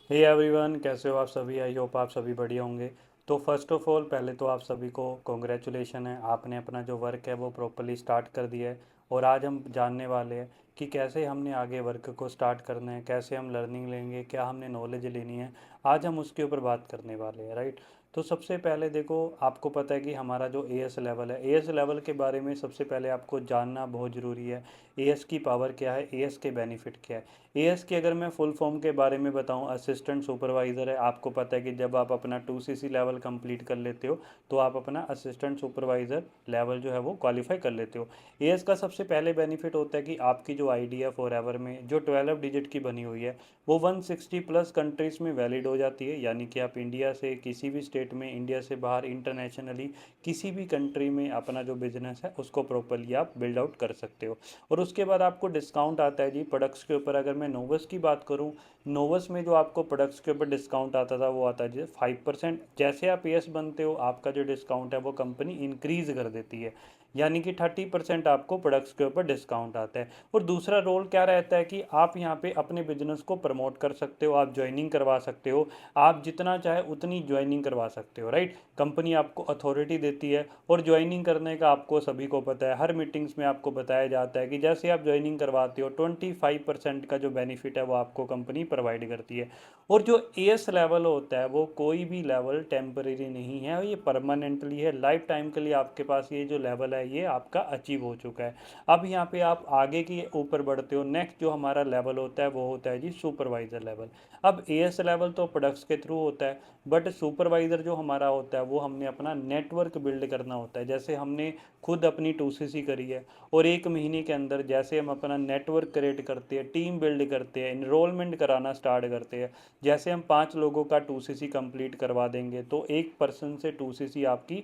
Hey everyone, कैसे हो आप सभी। आई होप आप सभी बढ़िया होंगे। तो फर्स्ट ऑफ ऑल पहले तो आप सभी को कॉन्ग्रेचुलेशन है, आपने अपना जो वर्क है वो प्रॉपरली स्टार्ट कर दिया है। और आज हम जानने वाले हैं कि कैसे हमने आगे वर्क को स्टार्ट करना है, कैसे हम लर्निंग लेंगे, क्या हमने नॉलेज लेनी है। आज हम उसके ऊपर बात करने वाले हैं, राइट। तो सबसे पहले देखो, आपको पता है कि हमारा जो एएस लेवल है, एएस लेवल के बारे में सबसे पहले आपको जानना बहुत ज़रूरी है। एएस की पावर क्या है, एएस के बेनिफिट क्या है। एएस की अगर मैं फुल फॉर्म के बारे में बताऊं, असिस्टेंट सुपरवाइज़र है। आपको पता है कि जब आप अपना 2 सीसी लेवल कंप्लीट कर लेते हो तो आप अपना असिस्टेंट सुपरवाइज़र लेवल जो है वो क्वालिफाई कर लेते हो। एएस का सबसे पहले बेनिफिट होता है कि आपकी जो आईडी है फॉर एवर में जो 12 डिजिट की बनी हुई है वो 160+ कंट्रीज़ में वैलिड हो जाती है। यानी कि आप इंडिया से किसी भी स्टेट में, इंडिया से बाहर, इंटरनेशनली किसी भी कंट्री में अपना जो बिजनेस है उसको प्रॉपरली आप बिल्ड आउट कर सकते हो। और उसके बाद आपको डिस्काउंट आता है जी प्रोडक्ट्स के ऊपर। अगर मैं नोवस की बात करूं, नोवस में जो आपको प्रोडक्ट्स के ऊपर डिस्काउंट आता था वो आता है जी 5%। जैसे आप एएस बनते हो आपका जो डिस्काउंट है वो कंपनी इंक्रीज कर देती है। यानी कि 30% आपको प्रोडक्ट्स के ऊपर डिस्काउंट आता है। और दूसरा रोल क्या रहता है कि आप यहाँ पे अपने बिजनेस को प्रमोट कर सकते हो, आप ज्वाइनिंग करवा सकते हो। आप जितना चाहे उतनी ज्वाइनिंग करवा सकते हो, राइट। कंपनी आपको अथॉरिटी देती है। और ज्वाइनिंग करने का आपको सभी को पता है, हर मीटिंग्स में आपको बताया जाता है कि जैसे आप ज्वाइनिंग करवाते हो 25% का जो बेनिफिट है वो आपको कंपनी प्रोवाइड करती है। और जो एएस लेवल होता है वो कोई भी लेवल टेम्परेरी नहीं है, ये परमानेंटली है, लाइफ टाइम के लिए आपके पास ये जो लेवल है ये आपका अचीव हो चुका है। अब यहाँ पे आप आगे की ऊपर बढ़ते हो, नेक्स्ट जो हमारा लेवल होता है वो होता है जी सुपरवाइजर लेवल। अब एएस लेवल तो प्रोडक्ट्स के थ्रू होता है, बट सुपरवाइज़र जो हमारा होता है वो हमने अपना नेटवर्क बिल्ड करना होता है। जैसे हमने खुद अपनी 2 सीसी करी है और 1 महीने के अंदर जैसे हम अपना नेटवर्क क्रिएट करते हैं, टीम बिल्ड करते हैं, इनरोलमेंट कराना स्टार्ट करते हैं। जैसे हम 5 लोगों का 2 सीसी कंप्लीट करवा देंगे तो एक पर्सन से 2 सीसी आपकी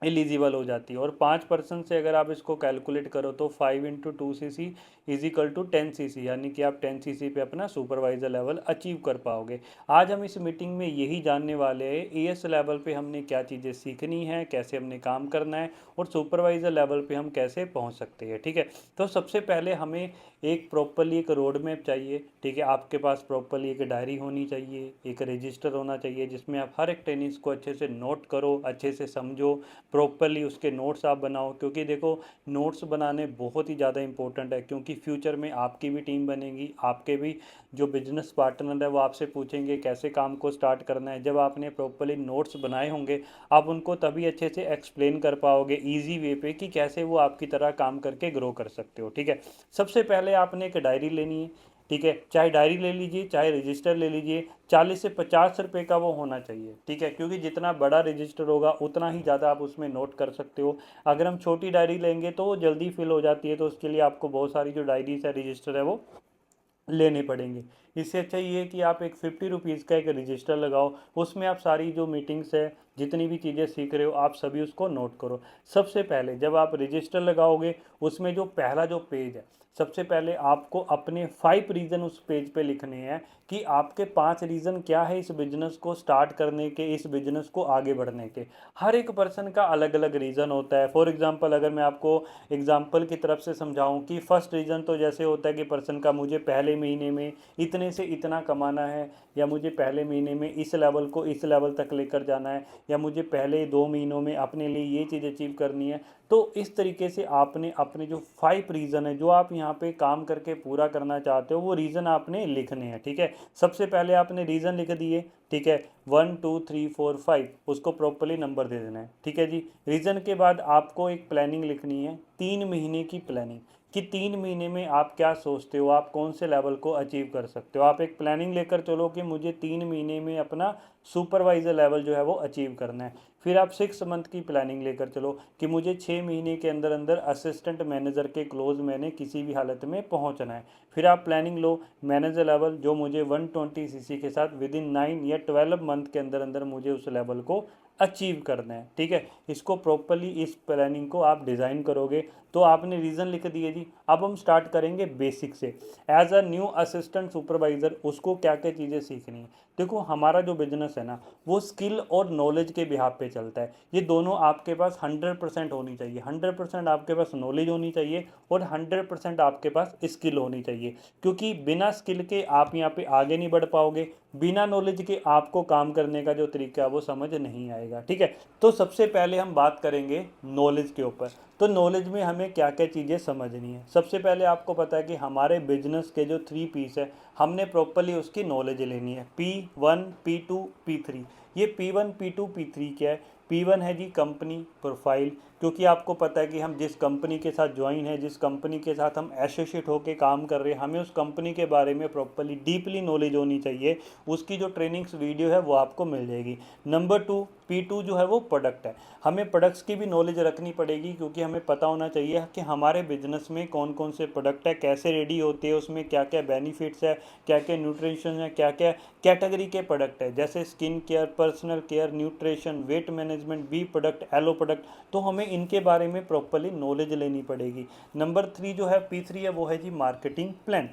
एलिजिबल हो जाती है। और 5% से अगर आप इसको कैलकुलेट करो तो 5 × 2 सीसी = 10 सीसी, यानी कि आप 10 सीसी पे अपना सुपरवाइजर लेवल अचीव कर पाओगे। आज हम इस मीटिंग में यही जानने वाले हैं एएस लेवल पे हमने क्या चीज़ें सीखनी है, कैसे हमने काम करना है, और सुपरवाइजर लेवल पे हम कैसे पहुंच सकते हैं, ठीक है। तो सबसे पहले हमें एक प्रॉपरली एक रोड मैप चाहिए, ठीक है। आपके पास प्रॉपरली एक डायरी होनी चाहिए, एक रजिस्टर होना चाहिए जिसमें आप हर एक टेनिस को अच्छे से नोट करो, अच्छे से समझो, प्रॉपरली उसके नोट्स आप बनाओ। क्योंकि देखो, नोट्स बनाने बहुत ही ज़्यादा इंपॉर्टेंट है, क्योंकि फ्यूचर में आपकी भी टीम बनेगी, आपके भी जो बिजनेस पार्टनर है वो आपसे पूछेंगे कैसे काम को स्टार्ट करना है। जब आपने प्रॉपरली नोट्स बनाए होंगे आप उनको तभी अच्छे से एक्सप्लेन कर पाओगे ईजी वे पे कि कैसे वो आपकी तरह काम करके ग्रो कर सकते हो, ठीक है। सबसे पहले आपने एक डायरी लेनी है, ठीक है। चाहे डायरी ले लीजिए, चाहे रजिस्टर ले लीजिए। 40 से 50 रुपए का वो होना चाहिए, ठीक है, क्योंकि जितना बड़ा रजिस्टर होगा उतना ही ज़्यादा आप उसमें नोट कर सकते हो। अगर हम छोटी डायरी लेंगे तो वो जल्दी फिल हो जाती है, तो उसके लिए आपको बहुत सारी जो डायरीज है, रजिस्टर है, वो लेने पड़ेंगे। इससे अच्छा ये है कि आप एक 50 रुपीज़ का एक रजिस्टर लगाओ, उसमें आप सारी जो मीटिंग्स है, जितनी भी चीज़ें सीख रहे हो, आप सभी उसको नोट करो। सबसे पहले जब आप रजिस्टर लगाओगे उसमें जो पहला जो पेज है, सबसे पहले आपको अपने 5 रीज़न उस पेज पे लिखने हैं कि आपके 5 रीज़न क्या है इस बिजनेस को स्टार्ट करने के, इस बिजनेस को आगे बढ़ने के। हर एक पर्सन का अलग अलग रीज़न होता है। फॉर एग्जांपल अगर मैं आपको एग्जांपल की तरफ से समझाऊं कि फर्स्ट रीज़न तो जैसे होता है कि पर्सन का मुझे पहले महीने में इतने से इतना कमाना है, या मुझे पहले महीने में इस लेवल को इस लेवल तक लेकर जाना है, या मुझे पहले 2 महीनों में अपने लिए ये चीज़ अचीव करनी है। तो इस तरीके से आपने अपने जो 5 रीज़न है जो आप यहाँ पे काम करके पूरा करना चाहते हो वो रीज़न आपने लिखने हैं, ठीक है। सबसे पहले आपने रीज़न लिख दिए, ठीक है। 1 2 3 4 5 उसको प्रॉपरली नंबर दे देना है, ठीक है जी। रीज़न के बाद आपको एक प्लानिंग लिखनी है, 3 महीने की प्लानिंग, कि 3 महीने में आप क्या सोचते हो, आप कौन से लेवल को अचीव कर सकते हो। आप एक प्लानिंग लेकर चलो कि मुझे 3 महीने में अपना सुपरवाइजर लेवल जो है वो अचीव करना है। फिर आप 6 मंथ की प्लानिंग लेकर चलो कि मुझे 6 महीने के अंदर अंदर असिस्टेंट मैनेजर के क्लोज मैंने किसी भी हालत में पहुंचना है। फिर आप प्लानिंग लो मैनेजर लेवल, जो मुझे 120 सीसी के साथ विद इन 9 या 12 मंथ के अंदर अंदर मुझे उस लेवल को अचीव करना है, ठीक है। इसको प्रॉपरली इस प्लानिंग को आप डिज़ाइन करोगे। तो आपने रीज़न लिख दिए जी। अब हम स्टार्ट करेंगे बेसिक से। As a new assistant supervisor उसको क्या क्या चीज़ें सीखनी है। देखो, हमारा जो बिजनेस है ना वो स्किल और नॉलेज के बिहाफ पे चलता है। ये दोनों आपके पास 100% होनी चाहिए। 100% आपके पास नॉलेज होनी चाहिए और 100% आपके पास स्किल होनी चाहिए। चाहिए, क्योंकि बिना स्किल के आप यहाँ पे आगे नहीं बढ़ पाओगे, बिना नॉलेज के आपको काम करने का जो तरीका है वो समझ नहीं आएगा। ठीक है, तो सबसे पहले हम बात करेंगे नॉलेज के ऊपर। तो नॉलेज में हमें क्या क्या चीज़ें समझनी है। सबसे पहले आपको पता है कि हमारे बिजनेस के जो 3 पीस है, हमने प्रॉपरली उसकी नॉलेज लेनी है। P1 P2 P3। ये P1 P2 P3 क्या है? P1 है जी कंपनी प्रोफाइल, क्योंकि आपको पता है कि हम जिस कंपनी के साथ ज्वाइन है, जिस कंपनी के साथ हम एसोसिएट होकर काम कर रहे हैं, हमें उस कंपनी के बारे में प्रॉपरली डीपली नॉलेज होनी चाहिए। उसकी जो ट्रेनिंग्स वीडियो है वो आपको मिल जाएगी। नंबर 2 P2 जो है वो प्रोडक्ट है। हमें प्रोडक्ट्स की भी नॉलेज रखनी पड़ेगी, क्योंकि हमें पता होना चाहिए कि हमारे बिजनेस में कौन कौन से प्रोडक्ट है, कैसे रेडी होते हैं, उसमें क्या क्या बेनिफिट्स है, क्या क्या न्यूट्रिशन है, क्या क्या कैटेगरी के प्रोडक्ट है, जैसे skin care, personal care, nutrition, weight management, bee product, aloe product. तो हमें इनके बारे में प्रॉपरली नॉलेज लेनी पड़ेगी। नंबर 3 जो है P3 है वो है जी मार्केटिंग प्लान।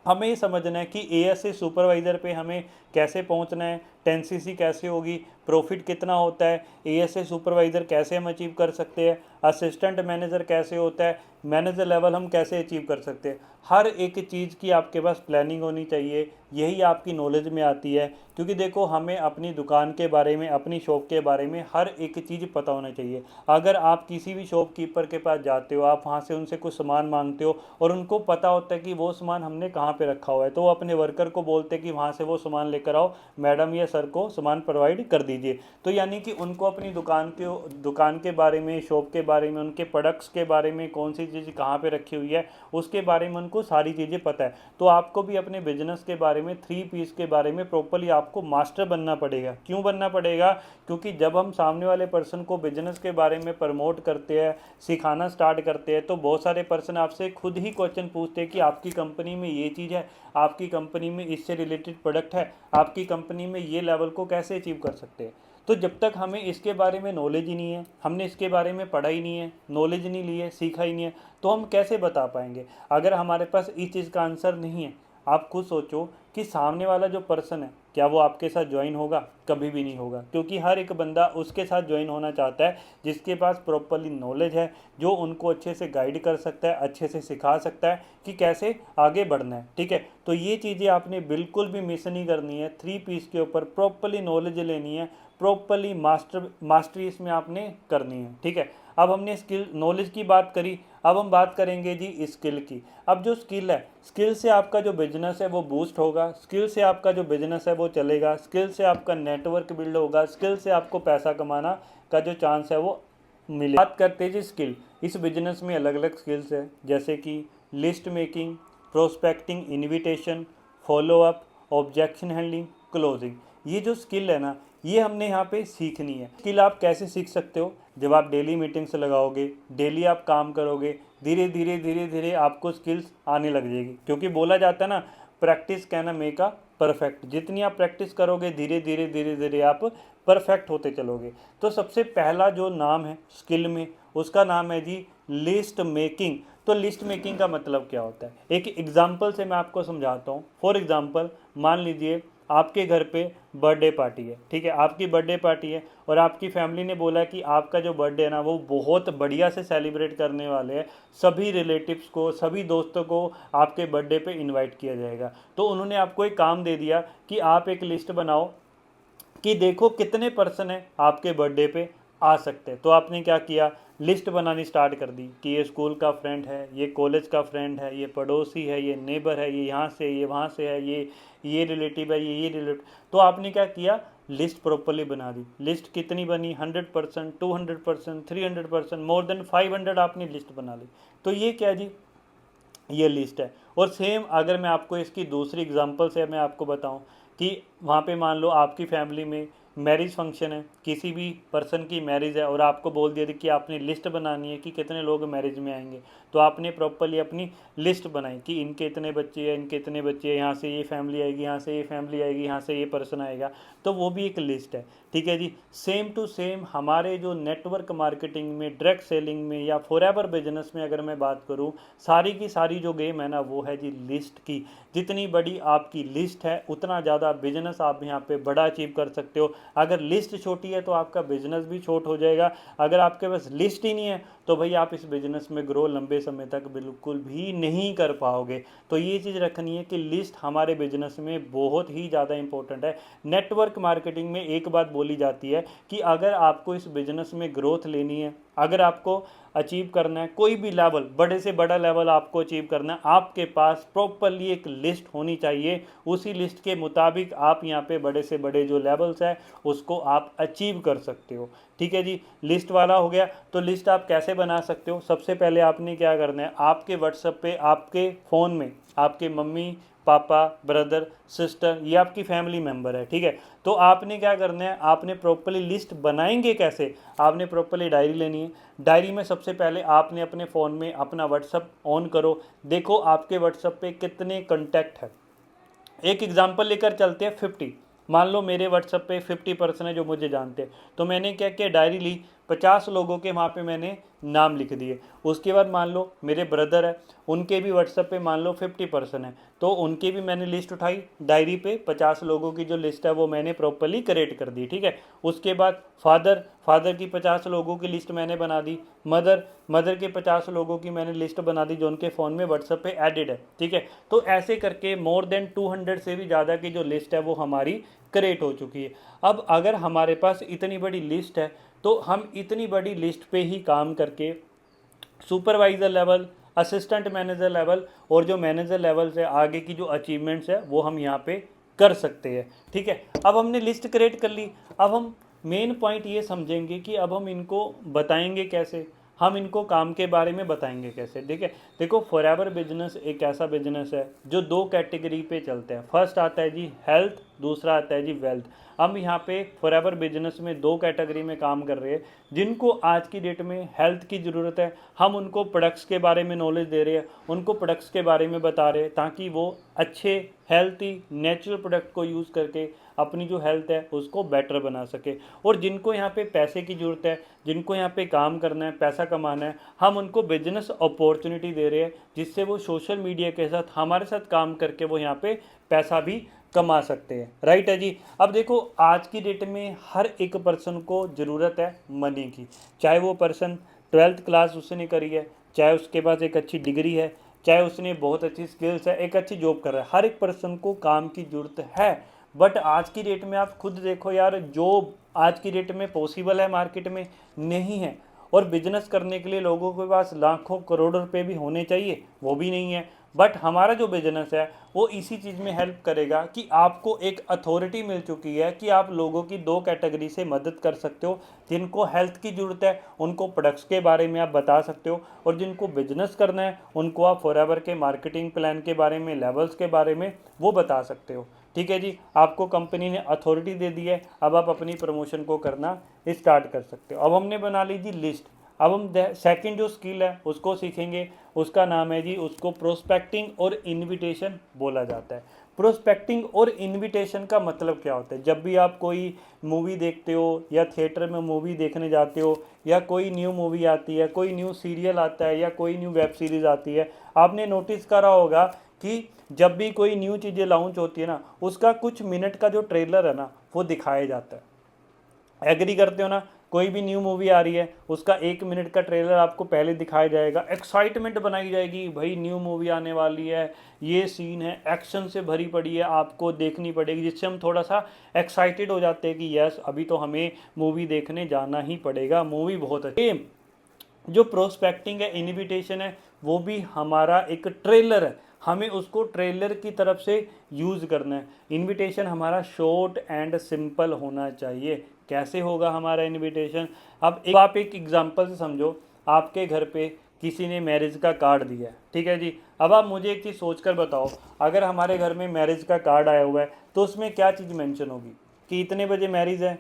हमें ये समझना है कि एएसए सुपरवाइज़र पे हमें कैसे पहुंचना है, 10cc कैसे होगी, प्रॉफिट कितना होता है, एएसए सुपरवाइज़र कैसे हम अचीव कर सकते हैं, असिस्टेंट मैनेजर कैसे होता है, मैनेजर लेवल हम कैसे अचीव कर सकते हैं। हर एक चीज़ की आपके पास प्लानिंग होनी चाहिए, यही आपकी नॉलेज में आती है। क्योंकि देखो, हमें अपनी दुकान के बारे में, अपनी शॉप के बारे में हर एक चीज़ पता होना चाहिए। अगर आप किसी भी शॉपकीपर के पास जाते हो, आप वहाँ से उनसे कुछ सामान मांगते हो और उनको पता होता है कि वो सामान हमने कहाँ पे रखा हुआ है, तो वो अपने वर्कर को बोलते हैं कि वहाँ से वो सामान लेकर आओ, मैडम या सर को सामान प्रोवाइड कर दीजिए। तो यानी कि उनको अपनी दुकान के बारे में, शॉप के बारे में, उनके प्रोडक्ट्स के बारे में, कौन सी चीज़ कहाँ पे रखी हुई है, उसके बारे में उनको सारी चीज़ें पता है। तो आपको भी अपने बिजनेस के बारे में, 3 पीस के बारे में प्रॉपरली आपको मास्टर बनना पड़ेगा। क्यों बनना पड़ेगा? क्योंकि जब हम सामने वाले पर्सन को बिजनेस के बारे में प्रमोट करते हैं, सिखाना स्टार्ट करते हैं, तो बहुत सारे पर्सन आपसे खुद ही क्वेश्चन पूछते हैं कि आपकी कंपनी में ये चीज़ है, आपकी कंपनी में इससे रिलेटेड प्रोडक्ट है, आपकी कंपनी में ये लेवल को कैसे अचीव कर सकते हैं। तो जब तक हमें इसके बारे में नॉलेज ही नहीं है, हमने इसके बारे में पढ़ा ही नहीं है, नॉलेज नहीं ली है, सीखा ही नहीं है, तो हम कैसे बता पाएंगे अगर हमारे पास इस चीज़ का आंसर नहीं है। आप खुद सोचो कि सामने वाला जो पर्सन है, क्या वो आपके साथ ज्वाइन होगा? कभी भी नहीं होगा, क्योंकि हर एक बंदा उसके साथ ज्वाइन होना चाहता है जिसके पास प्रॉपरली नॉलेज है, जो उनको अच्छे से गाइड कर सकता है, अच्छे से सिखा सकता है कि कैसे आगे बढ़ना है। ठीक है, तो ये चीज़ें आपने बिल्कुल भी मिस नहीं करनी है। 3 पीस के ऊपर प्रॉपरली नॉलेज लेनी है, प्रॉपरली मास्टरी इसमें आपने करनी है। ठीक है, अब हमने स्किल नॉलेज की बात करी, अब हम बात करेंगे जी स्किल की। अब जो स्किल है, स्किल से आपका जो बिजनेस है वो बूस्ट होगा, स्किल से आपका जो बिजनेस है वो चलेगा, स्किल से आपका नेटवर्क बिल्ड होगा, स्किल से आपको पैसा कमाना का जो चांस है वो मिले। बात करते हैं जी स्किल। इस बिजनेस में अलग अलग स्किल्स है, जैसे कि list making, prospecting, invitation, follow up, objection handling, closing. ये जो स्किल है ना, ये हमने यहाँ पे सीखनी है। स्किल आप कैसे सीख सकते हो? जब आप डेली मीटिंग्स लगाओगे, डेली आप काम करोगे, धीरे धीरे धीरे धीरे आपको स्किल्स आने लग जाएगी। क्योंकि बोला जाता है ना, practice can make a perfect. जितनी आप प्रैक्टिस करोगे, धीरे धीरे धीरे धीरे आप परफेक्ट होते चलोगे। तो सबसे पहला जो नाम है स्किल में, उसका नाम है जी लिस्ट मेकिंग। तो लिस्ट मेकिंग का मतलब क्या होता है? एक एग्जाम्पल से मैं आपको समझाता हूँ। फॉर एग्जाम्पल, मान लीजिए आपके घर पे बर्थडे पार्टी है। ठीक है, आपकी बर्थडे पार्टी है और आपकी फैमिली ने बोला कि आपका जो बर्थडे है ना वो बहुत बढ़िया से सेलिब्रेट करने वाले हैं, सभी रिलेटिव्स को, सभी दोस्तों को आपके बर्थडे पे इनवाइट किया जाएगा। तो उन्होंने आपको एक काम दे दिया कि आप एक लिस्ट बनाओ कि देखो कितने पर्सन है आपके बर्थडे पे आ सकते हैं। तो आपने क्या किया? लिस्ट बनानी स्टार्ट कर दी कि ये स्कूल का फ्रेंड है, ये कॉलेज का फ्रेंड है, ये पड़ोसी है, ये नेबर है, ये यहाँ से, ये वहाँ से है, ये रिलेटिव है, ये रिलेटिव। तो आपने क्या किया? लिस्ट प्रॉपरली बना दी। लिस्ट कितनी बनी? 100%, 200%, 300%, मोर देन 500 आपने लिस्ट बना ली। तो ये क्या जी? ये लिस्ट है। और सेम अगर मैं आपको इसकी दूसरी एग्जांपल से मैं आपको बताऊं कि वहाँ पे मान लो आपकी फैमिली में मैरिज फंक्शन है, किसी भी पर्सन की मैरिज है और आपको बोल दिया कि आपने लिस्ट बनानी है कि कितने लोग मैरिज में आएंगे। तो आपने प्रॉपरली अपनी लिस्ट बनाई कि इनके इतने बच्चे हैं, इनके इतने बच्चे हैं, यहाँ से ये फैमिली आएगी, यहाँ से ये फैमिली आएगी, यहाँ से ये पर्सन आएगा। तो वो भी एक लिस्ट है। ठीक है जी, सेम टू सेम हमारे जो नेटवर्क मार्केटिंग में, डायरेक्ट सेलिंग में या फॉरएवर बिजनेस में अगर मैं बात करूं, सारी की सारी जो गेम है ना वो है जी लिस्ट की। जितनी बड़ी आपकी लिस्ट है उतना ज़्यादा बिजनेस आप यहाँ पे बड़ा अचीव कर सकते हो। अगर लिस्ट छोटी है तो आपका बिजनेस भी छोट हो जाएगा। अगर आपके पास लिस्ट ही नहीं है तो भाई आप इस बिजनेस में ग्रो लंबे समय तक बिल्कुल भी नहीं कर पाओगे। तो ये चीज़ रखनी है कि लिस्ट हमारे बिजनेस में बहुत ही ज़्यादा इंपॉर्टेंट है। नेटवर्क मार्केटिंग में एक बात बोली जाती है कि अगर आपको इस बिजनेस में ग्रोथ लेनी है, अगर आपको अचीव करना है कोई भी लेवल, बड़े से बड़ा लेवल आपको अचीव करना है, आपके पास प्रॉपरली एक लिस्ट होनी चाहिए। उसी लिस्ट के मुताबिक आप यहाँ पे बड़े से बड़े जो लेवल्स है उसको आप अचीव कर सकते हो। ठीक है जी, लिस्ट वाला हो गया। तो लिस्ट आप कैसे बना सकते हो? सबसे पहले आपने क्या करना है, आपके व्हाट्सएप पे, आपके फ़ोन में आपके मम्मी पापा ब्रदर सिस्टर, ये आपकी फैमिली मेम्बर है, ठीक है। तो आपने क्या करना है, आपने प्रॉपरली लिस्ट बनाएंगे कैसे? आपने प्रॉपरली डायरी लेनी है। डायरी में सबसे पहले आपने अपने फ़ोन में अपना व्हाट्सएप ऑन करो, देखो आपके व्हाट्सएप पे कितने कॉन्टैक्ट है। एक एग्जांपल लेकर चलते हैं 50। मान लो मेरे व्हाट्सएप पे 50% है जो मुझे जानते हैं, तो मैंने क्या किया, डायरी ली, 50 लोगों के वहाँ पे मैंने नाम लिख दिए। उसके बाद मान लो मेरे ब्रदर है, उनके भी व्हाट्सएप पे मान लो 50% है, तो उनकी भी मैंने लिस्ट उठाई, डायरी पे 50 लोगों की जो लिस्ट है वो मैंने प्रॉपरली क्रिएट कर दी, ठीक है। उसके बाद फादर की 50 लोगों की लिस्ट मैंने बना दी। मदर के 50 लोगों की मैंने लिस्ट बना दी जो उनके फ़ोन में व्हाट्सएप पे एडिड है, ठीक है। तो ऐसे करके मोर देन 200 से भी ज़्यादा की जो लिस्ट है वो हमारी क्रिएट हो चुकी है। अब अगर हमारे पास इतनी बड़ी लिस्ट है तो हम इतनी बड़ी लिस्ट पे ही काम करके supervisor level, assistant manager level और जो मैनेजर लेवल से आगे की जो अचीवमेंट्स है वो हम यहाँ पे कर सकते हैं, ठीक है। अब हमने लिस्ट क्रिएट कर ली, अब हम मेन पॉइंट ये समझेंगे कि अब हम इनको बताएंगे कैसे, हम इनको काम के बारे में बताएंगे कैसे। ठीक है, देखो फॉरएवर बिजनेस एक ऐसा बिजनेस है जो 2 कैटेगरी पे चलते हैं। फर्स्ट आता है जी हेल्थ, दूसरा आता है जी वेल्थ। हम यहाँ पे फॉरएवर बिजनेस में 2 कैटेगरी में काम कर रहे हैं। जिनको आज की डेट में हेल्थ की ज़रूरत है, हम उनको प्रोडक्ट्स के बारे में नॉलेज दे रहे हैं, उनको प्रोडक्ट्स के बारे में बता रहे हैं ताकि वो अच्छे हेल्थी नेचुरल प्रोडक्ट को यूज़ करके अपनी जो हेल्थ है उसको बेटर बना सके। और जिनको यहाँ पे पैसे की ज़रूरत है, जिनको यहाँ पे काम करना है, पैसा कमाना है, हम उनको बिजनेस अपॉर्चुनिटी दे रहे हैं जिससे वो सोशल मीडिया के साथ हमारे साथ काम करके वो यहाँ पे पैसा भी कमा सकते हैं। राइट है जी। अब देखो आज की डेट में हर एक पर्सन को ज़रूरत है मनी की, चाहे वो पर्सन 12th क्लास उसने करी है, चाहे उसके पास एक अच्छी डिग्री है, चाहे उसने बहुत अच्छी स्किल्स है, एक अच्छी जॉब कर रहा है, हर एक पर्सन को काम की ज़रूरत है। बट आज की डेट में आप खुद देखो यार, जॉब आज की डेट में पॉसिबल है मार्केट में नहीं है। और बिजनेस करने के लिए लोगों के पास लाखों करोड़ रुपए भी होने चाहिए, वो भी नहीं है। बट हमारा जो बिजनेस है वो इसी चीज़ में हेल्प करेगा कि आपको एक अथॉरिटी मिल चुकी है कि आप लोगों की 2 कैटेगरी से मदद कर सकते हो। जिनको हेल्थ की ज़रूरत है उनको प्रोडक्ट्स के बारे में आप बता सकते हो, और जिनको बिजनेस करना है उनको आप फॉरएवर के मार्केटिंग प्लान के बारे में, लेवल्स के बारे में वो बता सकते हो। ठीक है जी, आपको कंपनी ने अथॉरिटी दे दी है, अब आप अपनी प्रमोशन को करना स्टार्ट कर सकते हो। अब हमने बना ली जी लिस्ट। अब हम सेकंड जो स्किल है उसको सीखेंगे, उसका नाम है जी, उसको प्रोस्पेक्टिंग और इनविटेशन बोला जाता है। प्रोस्पेक्टिंग और इनविटेशन का मतलब क्या होता है? जब भी आप कोई मूवी देखते हो या थिएटर में मूवी देखने जाते हो, या कोई न्यू मूवी आती है, कोई न्यू सीरियल आता है, या कोई न्यू वेब सीरीज़ आती है, आपने नोटिस करा होगा कि जब भी कोई न्यू चीज़ें लॉन्च होती है ना, उसका कुछ मिनट का जो ट्रेलर है ना वो दिखाया जाता है। एग्री करते हो ना? कोई भी न्यू मूवी आ रही है उसका 1 मिनट का ट्रेलर आपको पहले दिखाया जाएगा, एक्साइटमेंट बनाई जाएगी, भाई न्यू मूवी आने वाली है, ये सीन है, एक्शन से भरी पड़ी है, आपको देखनी पड़ेगी, जिससे हम थोड़ा सा एक्साइटेड हो जाते हैं कि यस अभी तो हमें मूवी देखने जाना ही पड़ेगा, मूवी बहुत अच्छी। जो प्रोस्पेक्टिंग है, इनविटेशन है, वो भी हमारा एक ट्रेलर है, हमें उसको ट्रेलर की तरफ से यूज़ करना है। इनविटेशन हमारा शॉर्ट एंड सिंपल होना चाहिए। कैसे होगा हमारा इनविटेशन? अब आप एक एग्जांपल से समझो, आपके घर पे किसी ने मैरिज का कार्ड दिया है, ठीक है जी। अब आप मुझे एक चीज़ सोच कर बताओ, अगर हमारे घर में मैरिज का कार्ड आया हुआ है तो उसमें क्या चीज़ मेंशन होगी कि इतने बजे मैरिज है,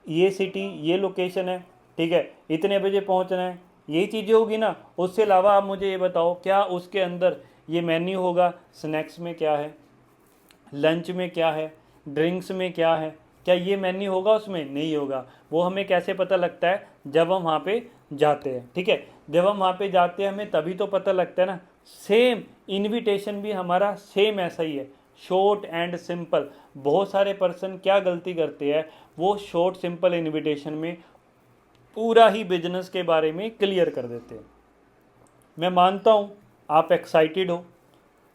ये सिटी, ये लोकेशन है, ठीक है, इतने बजे पहुंचना है, यही चीज़ें होगी ना। उससे अलावा आप मुझे ये बताओ, क्या उसके अंदर ये मेन्यू होगा, स्नैक्स में क्या है, लंच में क्या है, ड्रिंक्स में क्या है, क्या ये मेन्यू होगा उसमें? नहीं होगा। वो हमें कैसे पता लगता है? जब हम वहाँ पे जाते हैं, ठीक है। जब हम वहाँ पे जाते हैं हमें तभी तो पता लगता है ना। सेम इनविटेशन भी हमारा सेम ऐसा ही है, शॉर्ट एंड सिंपल। बहुत सारे पर्सन क्या गलती करते हैं, वो शॉर्ट सिंपल इनविटेशन में पूरा ही बिजनेस के बारे में क्लियर कर देते हैं। मैं मानता हूँ आप एक्साइटेड हो,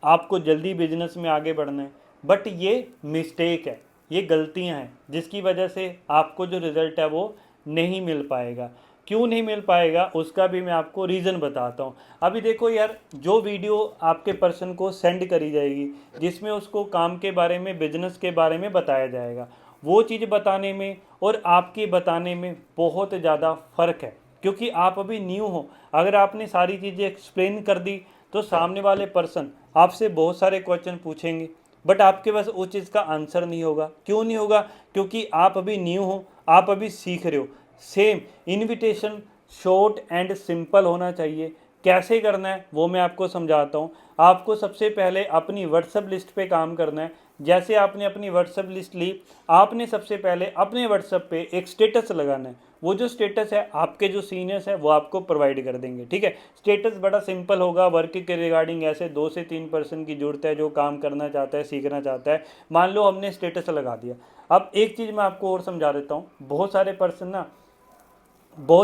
आपको जल्दी बिजनेस में आगे बढ़ना है, बट ये मिस्टेक है, ये गलतियां हैं जिसकी वजह से आपको जो रिज़ल्ट है वो नहीं मिल पाएगा। क्यों नहीं मिल पाएगा उसका भी मैं आपको रीज़न बताता हूँ। अभी देखो यार, जो वीडियो आपके पर्सन को सेंड करी जाएगी जिसमें उसको काम के बारे में, बिजनेस के बारे में बताया जाएगा, वो चीज़ बताने में और आपके बताने में बहुत ज़्यादा फ़र्क है, क्योंकि आप अभी न्यू हो। अगर आपने सारी चीज़ें एक्सप्लेन कर दी तो सामने वाले पर्सन आपसे बहुत सारे क्वेश्चन पूछेंगे, बट आपके पास उस चीज़ का आंसर नहीं होगा। क्यों नहीं होगा? क्योंकि आप अभी न्यू हो, आप अभी सीख रहे हो। Same invitation short and simple होना चाहिए। कैसे करना है वो मैं आपको समझाता हूँ। आपको सबसे पहले अपनी व्हाट्सएप लिस्ट पे काम करना है। जैसे आपने अपनी व्हाट्सएप लिस्ट ली, आपने सबसे पहले अपने व्हाट्सएप पे एक स्टेटस लगाना है। वो जो स्टेटस है आपके जो सीनियर्स है वो आपको प्रोवाइड कर देंगे, ठीक है। स्टेटस बड़ा सिंपल होगा, वर्क के रिगार्डिंग ऐसे 2 से 3 पर्सन की जरूरत है जो काम करना चाहता है, सीखना चाहता है। मान लो हमने स्टेटस लगा दिया। अब एक चीज़ मैं आपको और समझा देता हूँ। बहुत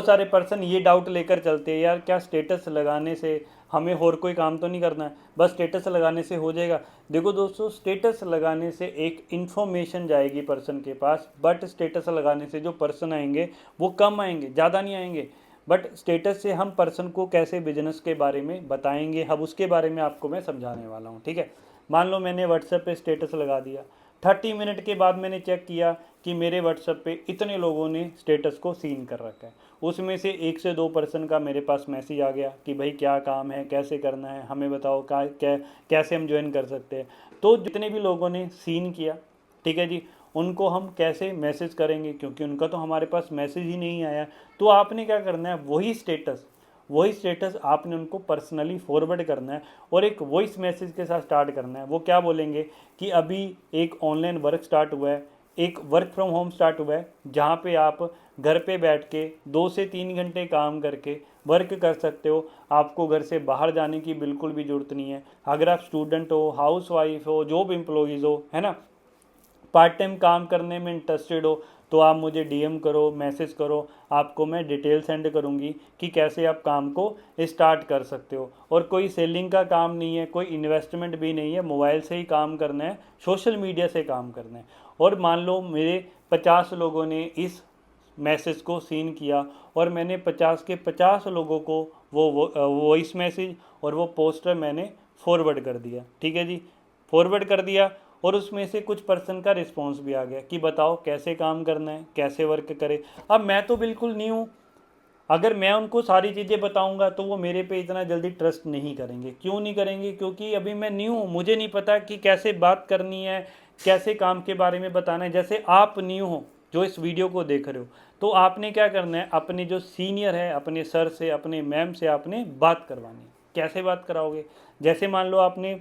सारे पर्सन ये डाउट लेकर चलते हैं, यार क्या स्टेटस लगाने से हमें और कोई काम तो नहीं करना है, बस स्टेटस लगाने से हो जाएगा। देखो दोस्तों, स्टेटस लगाने से एक इन्फॉर्मेशन जाएगी पर्सन के पास, बट स्टेटस लगाने से जो पर्सन आएंगे वो कम आएंगे, ज़्यादा नहीं आएंगे। बट स्टेटस से हम पर्सन को कैसे बिजनेस के बारे में बताएंगे, अब उसके बारे में आपको मैं समझाने वाला हूँ, ठीक है। मान लो मैंने व्हाट्सएप पे स्टेटस लगा दिया, 30 मिनट के बाद मैंने चेक किया कि मेरे व्हाट्सएप पे इतने लोगों ने स्टेटस को सीन कर रखा है। उसमें से 1 से 2 पर्सन का मेरे पास मैसेज आ गया कि भाई क्या काम है, कैसे करना है, हमें बताओ, कैसे हम ज्वाइन कर सकते हैं। तो जितने भी लोगों ने सीन किया, ठीक है जी, उनको हम कैसे मैसेज करेंगे, क्योंकि उनका तो हमारे पास मैसेज ही नहीं आया। तो आपने क्या करना है, वही स्टेटस आपने उनको पर्सनली फॉरवर्ड करना है और एक वॉइस मैसेज के साथ स्टार्ट करना है। वो क्या बोलेंगे कि अभी एक ऑनलाइन वर्क स्टार्ट हुआ है, एक वर्क फ्रॉम होम स्टार्ट हुआ है, जहाँ पे आप घर पे बैठ के 2 से 3 घंटे काम करके वर्क कर सकते हो। आपको घर से बाहर जाने की बिल्कुल भी ज़रूरत नहीं है। अगर आप स्टूडेंट हो, हाउस वाइफ हो, जॉब एम्प्लॉयज़ हो, है ना, पार्ट टाइम काम करने में इंटरेस्टेड हो, तो आप मुझे डीएम करो, मैसेज करो, आपको मैं डिटेल सेंड करूँगी कि कैसे आप काम को स्टार्ट कर सकते हो। और कोई सेलिंग का काम नहीं है, कोई इन्वेस्टमेंट भी नहीं है, मोबाइल से ही काम करना है, सोशल मीडिया से काम करना है। और मान लो मेरे 50 लोगों ने इस मैसेज को सीन किया और मैंने 50 के 50 लोगों को वो वॉइस मैसेज और वो पोस्टर मैंने फॉरवर्ड कर दिया, ठीक है जी, फॉरवर्ड कर दिया। और उसमें से कुछ पर्सन का रिस्पॉन्स भी आ गया कि बताओ कैसे काम करना है, कैसे वर्क करे। अब मैं तो बिल्कुल न्यू हूँ, अगर मैं उनको सारी चीज़ें बताऊंगा तो वो मेरे पे इतना जल्दी ट्रस्ट नहीं करेंगे। क्यों नहीं करेंगे? क्योंकि अभी मैं न्यू हूँ, मुझे नहीं पता कि कैसे बात करनी है, कैसे काम के बारे में बताना है। जैसे आप न्यू हो जो इस वीडियो को देख रहे हो, तो आपने क्या करना है, अपने जो सीनियर है, अपने सर से, अपने मैम से आपने बात करवानी है। कैसे बात कराओगे? जैसे मान लो आपने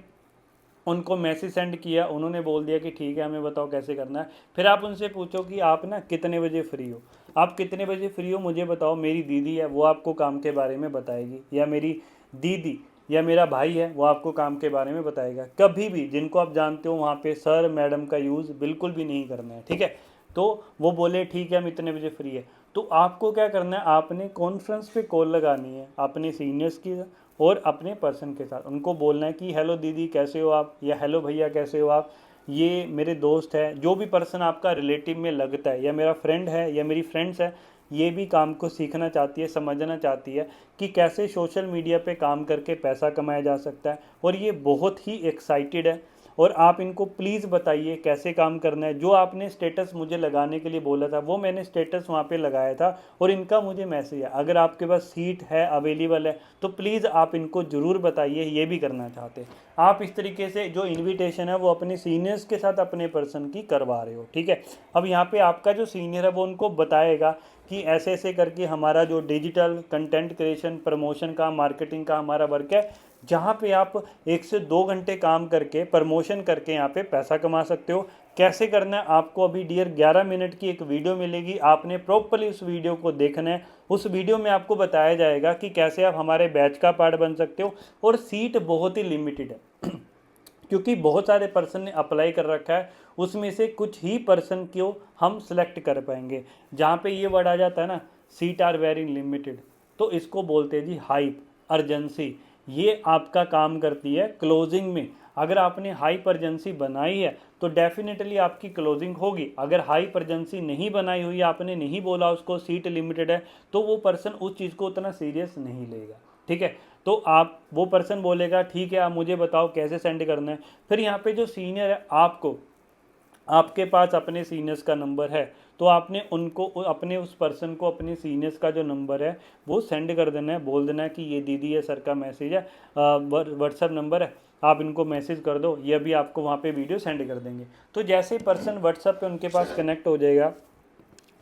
उनको मैसेज सेंड किया, उन्होंने बोल दिया कि ठीक है हमें बताओ कैसे करना है। फिर आप उनसे पूछो कि आप ना कितने बजे फ्री हो, आप कितने बजे फ्री हो मुझे बताओ, मेरी दीदी है वो आपको काम के बारे में बताएगी, या मेरी दीदी या मेरा भाई है वो आपको काम के बारे में बताएगा। कभी भी जिनको आप जानते हो वहाँ पे सर मैडम का यूज़ बिल्कुल भी नहीं करना है, ठीक है। तो वो बोले ठीक है हम इतने बजे फ्री है, तो आपको क्या करना है, आपने कॉन्फ्रेंस पे कॉल लगानी है अपने सीनियर्स की और अपने पर्सन के साथ। उनको बोलना है कि हेलो दीदी कैसे हो आप, या हेलो भैया कैसे हो आप, ये मेरे दोस्त है, जो भी पर्सन आपका रिलेटिव में लगता है, या मेरा फ्रेंड है या मेरी फ्रेंड्स है, ये भी काम को सीखना चाहती है, समझना चाहती है कि कैसे सोशल मीडिया पे काम करके पैसा कमाया जा सकता है, और ये बहुत ही एक्साइटेड है। और आप इनको प्लीज़ बताइए कैसे काम करना है। जो आपने स्टेटस मुझे लगाने के लिए बोला था वो मैंने स्टेटस वहाँ पे लगाया था, और इनका मुझे मैसेज है। अगर आपके पास सीट है, अवेलेबल है, तो प्लीज़ आप इनको ज़रूर बताइए, ये भी करना चाहते हैं। आप इस तरीके से जो इन्विटेशन है वो अपने सीनियर्स के साथ अपने पर्सन की करवा रहे हो, ठीक है। अब यहाँ पे आपका जो सीनियर है वो उनको बताएगा कि ऐसे ऐसे करके हमारा जो डिजिटल कंटेंट क्रिएशन, प्रमोशन का, मार्केटिंग का हमारा वर्क है, जहाँ पे आप 1 से 2 घंटे काम करके, प्रमोशन करके यहाँ पे पैसा कमा सकते हो। कैसे करना है आपको अभी डियर 11 मिनट की एक वीडियो मिलेगी, आपने प्रॉपर्ली उस वीडियो को देखना है। उस वीडियो में आपको बताया जाएगा कि कैसे आप हमारे बैच का पार्ट बन सकते हो, और सीट बहुत ही लिमिटेड है। क्योंकि बहुत सारे पर्सन ने अप्लाई कर रखा है, उसमें से कुछ ही पर्सन को हम सिलेक्ट कर पाएंगे। जहाँ पे ये वर्ड आ जाता है ना, सीट आर वेरी लिमिटेड, तो इसको बोलते हैं जी हाइप, अर्जेंसी। ये आपका काम करती है क्लोजिंग में। अगर आपने हाइप अर्जेंसी बनाई है तो डेफिनेटली आपकी क्लोजिंग होगी। अगर हाइप अर्जेंसी नहीं बनाई हुई, आपने नहीं बोला उसको सीट लिमिटेड है, तो वो पर्सन उस चीज़ को उतना सीरियस नहीं लेगा। ठीक है, तो आप वो पर्सन बोलेगा ठीक है आप मुझे बताओ कैसे सेंड करना है। फिर यहाँ पे जो सीनियर है, आपको आपके पास अपने सीनियर्स का नंबर है, तो आपने उनको अपने उस पर्सन को अपने सीनियर्स का जो नंबर है वो सेंड कर देना है। बोल देना है कि ये दीदी है, सर का मैसेज है, व्हाट्सएप नंबर है, आप इनको मैसेज कर दो, ये भी आपको वहाँ पे वीडियो सेंड कर देंगे। तो जैसे पर्सन व्हाट्सएप पे उनके पास कनेक्ट हो जाएगा,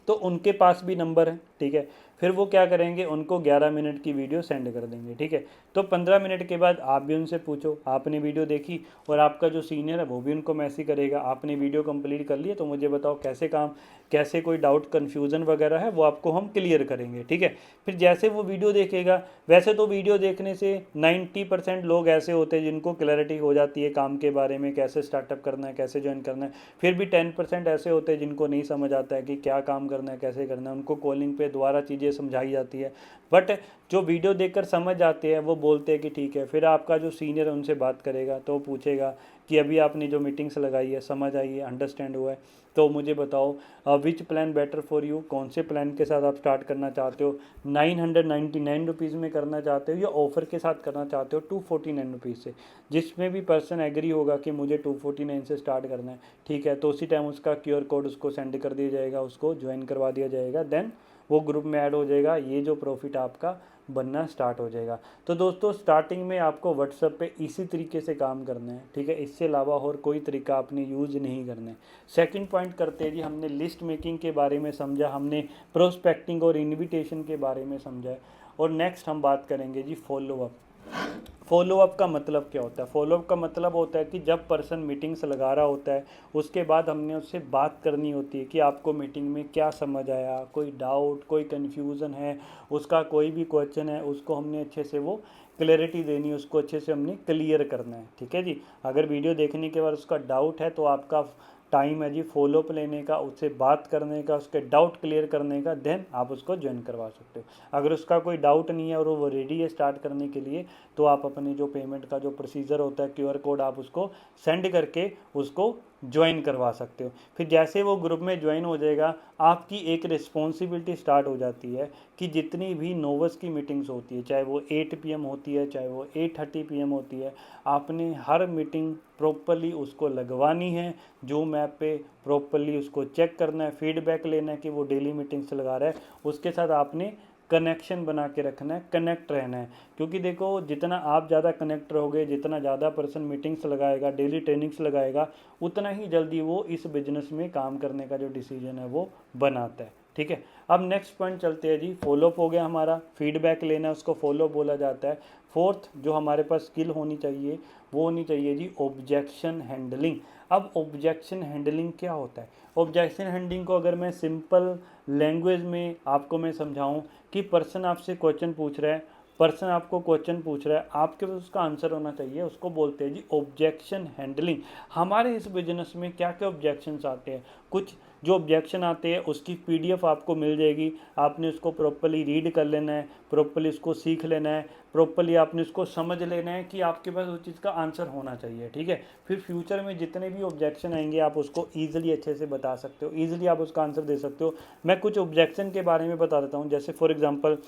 तो उनके पास भी नंबर है। ठीक है, फिर वो क्या करेंगे, उनको 11 मिनट की वीडियो सेंड कर देंगे। ठीक है, तो 15 मिनट के बाद आप भी उनसे पूछो आपने वीडियो देखी, और आपका जो सीनियर है वो भी उनको मैसेज करेगा आपने वीडियो कंप्लीट कर ली है, तो मुझे बताओ कैसे काम, कैसे कोई डाउट कन्फ्यूज़न वगैरह है वो आपको हम क्लियर करेंगे। ठीक है, फिर जैसे वो वीडियो देखेगा, वैसे तो वीडियो देखने से 90% लोग ऐसे होते हैं जिनको क्लैरिटी हो जाती है काम के बारे में, कैसे स्टार्टअप करना है, कैसे ज्वाइन करना है। फिर भी 10% ऐसे होते हैं जिनको नहीं समझ आता है कि क्या काम करना है, कैसे करना है। उनको कॉलिंग पे दोबारा चीज़ें समझाई जाती है, बट जो वीडियो देखकर समझ जाते हैं वो बोलते हैं कि ठीक है। फिर आपका जो सीनियर है उनसे बात करेगा, तो पूछेगा कि अभी आपने जो मीटिंग्स लगाई है समझ आई है, अंडरस्टैंड हुआ है, तो मुझे बताओ विच प्लान बेटर फॉर यू, कौन से प्लान के साथ आप स्टार्ट करना चाहते हो, 999 रुपीज़ में करना चाहते हो या ऑफ़र के साथ करना चाहते हो 249 रुपीज़ से। जिसमें भी पर्सन एग्री होगा कि मुझे 249 से स्टार्ट करना है, ठीक है, तो उसी टाइम उसका QR कोड उसको सेंड कर दिया जाएगा, उसको ज्वाइन करवा दिया जाएगा, देन वो ग्रुप में ऐड हो जाएगा। ये जो प्रॉफिट आपका बनना स्टार्ट हो जाएगा। तो दोस्तों स्टार्टिंग में आपको व्हाट्सएप पे इसी तरीके से काम करना है। ठीक है, इससे अलावा और कोई तरीका आपने यूज़ नहीं करना है। सेकंड पॉइंट करते हैं जी, हमने लिस्ट मेकिंग के बारे में समझा, हमने प्रोस्पेक्टिंग और इनविटेशन के बारे में समझा है, और नेक्स्ट हम बात करेंगे जी फॉलोअप। फॉलोअप का मतलब क्या होता है? फॉलोअप का मतलब होता है कि जब पर्सन मीटिंग्स लगा रहा होता है, उसके बाद हमने उससे बात करनी होती है कि आपको मीटिंग में क्या समझ आया, कोई डाउट, कोई कन्फ्यूज़न है, उसका कोई भी क्वेश्चन है, उसको हमने अच्छे से वो क्लैरिटी देनी है, उसको अच्छे से हमने क्लियर करना है। ठीक है जी, अगर वीडियो देखने के बाद उसका डाउट है तो आपका टाइम है जी फॉलोअप लेने का, उससे बात करने का, उसके डाउट क्लियर करने का, देन आप उसको ज्वाइन करवा सकते हो। अगर उसका कोई डाउट नहीं है और वो रेडी है स्टार्ट करने के लिए, तो आप अपने जो पेमेंट का जो प्रोसीजर होता है, QR कोड आप उसको सेंड करके उसको ज्वाइन करवा सकते हो। फिर जैसे वो ग्रुप में ज्वाइन हो जाएगा, आपकी एक रिस्पॉन्सिबिलिटी स्टार्ट हो जाती है कि जितनी भी नोवस की मीटिंग्स होती है, चाहे वो 8 PM होती है, चाहे वो 8:30 PM होती है, आपने हर मीटिंग प्रॉपरली उसको लगवानी है। जूम ऐप पे प्रॉपरली उसको चेक करना है, फीडबैक लेना है कि वो डेली मीटिंग्स लगा रहा है, उसके साथ आपने कनेक्शन बना के रखना है, कनेक्ट रहना है। क्योंकि देखो जितना आप ज़्यादा कनेक्ट रहोगे, जितना ज़्यादा पर्सन मीटिंग्स लगाएगा, डेली ट्रेनिंग्स लगाएगा, उतना ही जल्दी वो इस बिजनेस में काम करने का जो डिसीजन है वो बनाता है। ठीक है, अब नेक्स्ट पॉइंट चलते हैं जी। फॉलोअप हो गया हमारा, फीडबैक लेना है उसको फॉलोअप बोला जाता है। फोर्थ जो हमारे पास स्किल होनी चाहिए वो होनी चाहिए जी ऑब्जेक्शन हैंडलिंग। अब ऑब्जेक्शन हैंडलिंग क्या होता है? ऑब्जेक्शन हैंडलिंग को अगर मैं सिंपल लैंग्वेज में आपको मैं समझाऊं कि पर्सन आपसे क्वेश्चन पूछ रहा है, पर्सन आपको क्वेश्चन पूछ रहा है, आपके पास उसका आंसर होना चाहिए, उसको बोलते हैं जी ऑब्जेक्शन हैंडलिंग। हमारे इस बिजनेस में क्या क्या ऑब्जेक्शंस आते हैं? कुछ जो ऑब्जेक्शन आते हैं उसकी PDF आपको मिल जाएगी, आपने उसको प्रॉपर्ली रीड कर लेना है, प्रॉपर्ली उसको सीख लेना है, प्रॉपर्ली आपने उसको समझ लेना है कि आपके पास उस चीज़ का आंसर होना चाहिए। ठीक है, फिर फ्यूचर में जितने भी ऑब्जेक्शन आएंगे आप उसको ईजिली अच्छे से बता सकते हो, ईजिली आप उसका आंसर दे सकते हो। मैं कुछ ऑब्जेक्शन के बारे में बता देता हूँ। जैसे फॉर एग्जांपल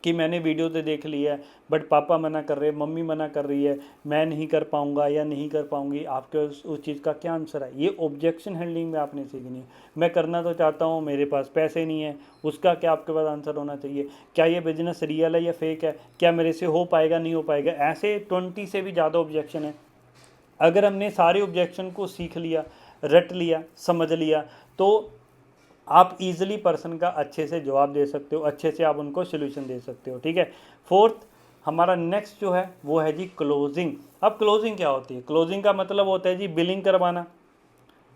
कि मैंने वीडियो तो देख ली है बट पापा मना कर रहे हैं, मम्मी मना कर रही है, मैं नहीं कर पाऊंगा या नहीं कर पाऊंगी, आपके उस चीज़ का क्या आंसर है? ये ऑब्जेक्शन हैंडलिंग में आपने सीखनी है। मैं करना तो चाहता हूँ, मेरे पास पैसे नहीं है, उसका क्या आपके पास आंसर होना चाहिए? क्या ये बिजनेस रियल है या फेक है? क्या मेरे से हो पाएगा नहीं हो पाएगा? ऐसे 20 से भी ज़्यादा ऑब्जेक्शन है। अगर हमने सारे ऑब्जेक्शन को सीख लिया, रट लिया, समझ लिया, तो आप इजीली पर्सन का अच्छे से जवाब दे सकते हो, अच्छे से आप उनको सोल्यूशन दे सकते हो। ठीक है, फोर्थ हमारा नेक्स्ट जो है वो है जी क्लोजिंग। अब क्लोजिंग क्या होती है? क्लोजिंग का मतलब होता है जी बिलिंग करवाना।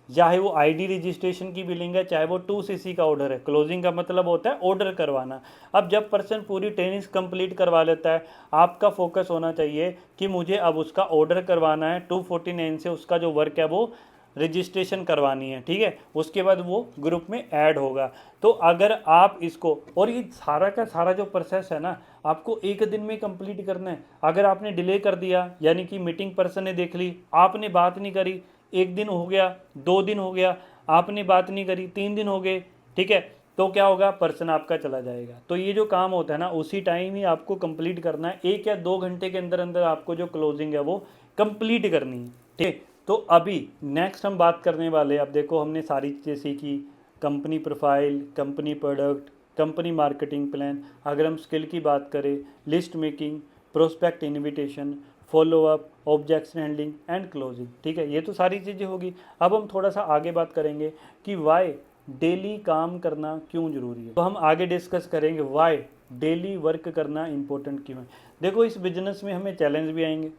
चाहे वो आईडी रजिस्ट्रेशन की बिलिंग है, चाहे वो 2cc का ऑर्डर है। क्लोजिंग का मतलब होता है ऑर्डर करवाना। अब जब पर्सन पूरी ट्रेनिंग कंप्लीट करवा लेता है, आपका फोकस होना चाहिए कि मुझे अब उसका ऑर्डर करवाना है, 249 से उसका जो वर्क है वो रजिस्ट्रेशन करवानी है, ठीक है। उसके बाद वो ग्रुप में ऐड होगा। तो अगर आप इसको, और ये सारा का सारा जो प्रोसेस है ना, आपको एक दिन में कंप्लीट करना है। अगर आपने डिले कर दिया, यानी कि मीटिंग पर्सन ने देख ली, आपने बात नहीं करी, 1 दिन हो गया, 2 दिन हो गया, आपने बात नहीं करी, 3 दिन हो गए, ठीक है, तो क्या होगा, पर्सन आपका चला जाएगा। तो ये जो काम होता है ना, उसी टाइम ही आपको कंप्लीट करना है। 1 या 2 घंटे के अंदर अंदर आपको जो क्लोजिंग है वो कंप्लीट करनी है, ठीक है। तो अभी नेक्स्ट हम बात करने वाले, अब देखो हमने सारी चीज़ें सीखी, company profile, company product, company marketing plan. अगर हम स्किल की बात करें, list making, prospect invitation, follow up, objection handling and closing, ठीक है, ये तो सारी चीज़ें होगी। अब हम थोड़ा सा आगे बात करेंगे कि वाई डेली काम करना क्यों ज़रूरी है। तो हम आगे डिस्कस करेंगे वाई डेली वर्क करना इंपॉर्टेंट क्यों है। देखो, इस बिजनेस में हमें चैलेंज भी आएंगे,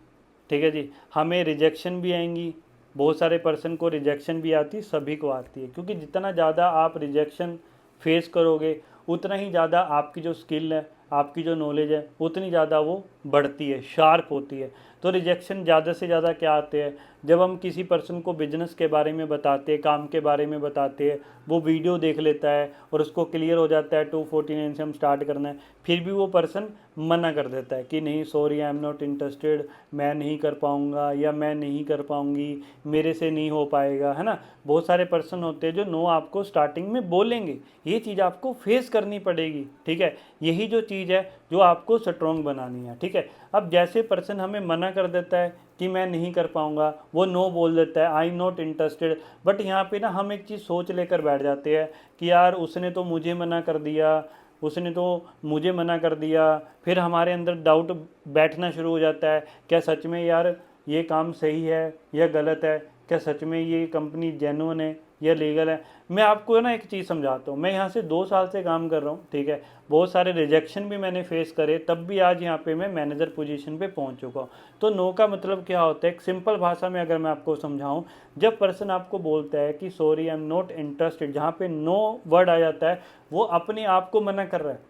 ठीक है जी, हमें रिजेक्शन भी आएंगी। बहुत सारे पर्सन को रिजेक्शन भी आती है, सभी को आती है, क्योंकि जितना ज़्यादा आप रिजेक्शन फेस करोगे, उतना ही ज़्यादा आपकी जो स्किल है, आपकी जो नॉलेज है, उतनी ज़्यादा वो बढ़ती है, शार्प होती है। तो रिजेक्शन ज़्यादा से ज़्यादा क्या आते हैं, जब हम किसी पर्सन को बिजनेस के बारे में बताते हैं, काम के बारे में बताते हैं, वो वीडियो देख लेता है और उसको क्लियर हो जाता है 249 से हम स्टार्ट करना है, फिर भी वो पर्सन मना कर देता है कि नहीं, sorry, I am not interested, मैं नहीं कर पाऊँगा या मैं नहीं कर पाऊँगी, मेरे से नहीं हो पाएगा, है ना। बहुत सारे पर्सन होते हैं जो नो आपको स्टार्टिंग में बोलेंगे, ये चीज़ आपको फेस करनी पड़ेगी, ठीक है। यही जो चीज़ है जो आपको स्ट्रॉन्ग बनानी है, ठीक है। अब जैसे पर्सन हमें मना कर देता है कि मैं नहीं कर पाऊँगा, वो नो बोल देता है, I am not interested, but यहाँ पे ना हम एक चीज़ सोच लेकर बैठ जाते हैं कि यार उसने तो मुझे मना कर दिया, उसने तो मुझे मना कर दिया। फिर हमारे अंदर डाउट बैठना शुरू हो जाता है, क्या सच में यार ये काम सही है या गलत है, क्या सच में ये कंपनी जेन्युइन है या लीगल है। मैं आपको ना एक चीज़ समझाता हूँ, मैं यहाँ से 2 साल से काम कर रहा हूँ, ठीक है, बहुत सारे रिजेक्शन भी मैंने फेस करे, तब भी आज यहाँ पे मैं मैनेजर पोजीशन पे पहुँच चुका हूँ। तो नो का मतलब क्या होता है, एक सिंपल भाषा में अगर मैं आपको समझाऊँ, जब पर्सन आपको बोलता है कि sorry I am not interested, जहाँ पे नो वर्ड आ जाता है, वो अपने आप को मना कर रहा है,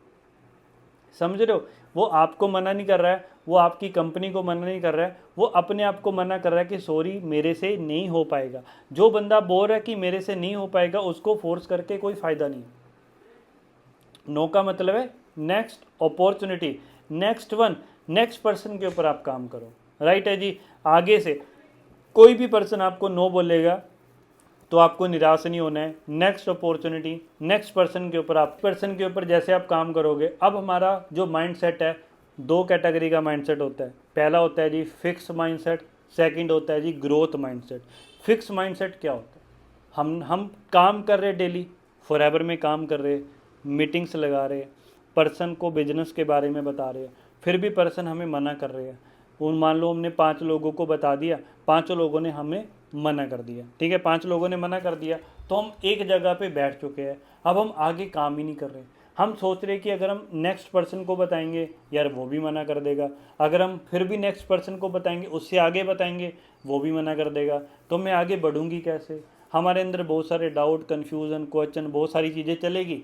समझ रहे हो। वो आपको मना नहीं कर रहा है, वो आपकी कंपनी को मना नहीं कर रहा है, वो अपने आप को मना कर रहा है कि सॉरी मेरे से नहीं हो पाएगा। जो बंदा बोल रहा है कि मेरे से नहीं हो पाएगा, उसको फोर्स करके कोई फ़ायदा नहीं। नो का मतलब है next opportunity, next one, next person के ऊपर आप काम करो, राइट है जी। आगे से कोई भी पर्सन आपको नो बोलेगा तो आपको निराश नहीं होना है। नेक्स्ट अपॉर्चुनिटी, नेक्स्ट पर्सन के ऊपर, आप पर्सन के ऊपर जैसे आप काम करोगे। अब हमारा जो माइंडसेट है, 2 कैटेगरी का माइंडसेट होता है। पहला होता है जी फिक्स माइंडसेट, सेकंड होता है जी ग्रोथ माइंडसेट। फिक्स माइंडसेट क्या होता है, हम काम कर रहे डेली, फॉरएवर में काम कर रहे, मीटिंग्स लगा रहे, पर्सन को बिजनेस के बारे में बता रहे, फिर भी पर्सन हमें मना कर रहे हैं। उन मान लो हमने 5 लोगों को बता दिया, 5 लोगों ने हमें मना कर दिया, ठीक है, 5 लोगों ने मना कर दिया, तो हम एक जगह पे बैठ चुके हैं। अब हम आगे काम ही नहीं कर रहे। हम सोच रहे कि अगर हम नेक्स्ट पर्सन को बताएंगे, यार वो भी मना कर देगा, अगर हम फिर भी नेक्स्ट पर्सन को बताएंगे, उससे आगे बताएंगे, वो भी मना कर देगा, तो मैं आगे बढ़ूंगी कैसे। हमारे अंदर बहुत सारे डाउट, कन्फ्यूज़न, क्वेश्चन, बहुत सारी चीज़ें चलेगी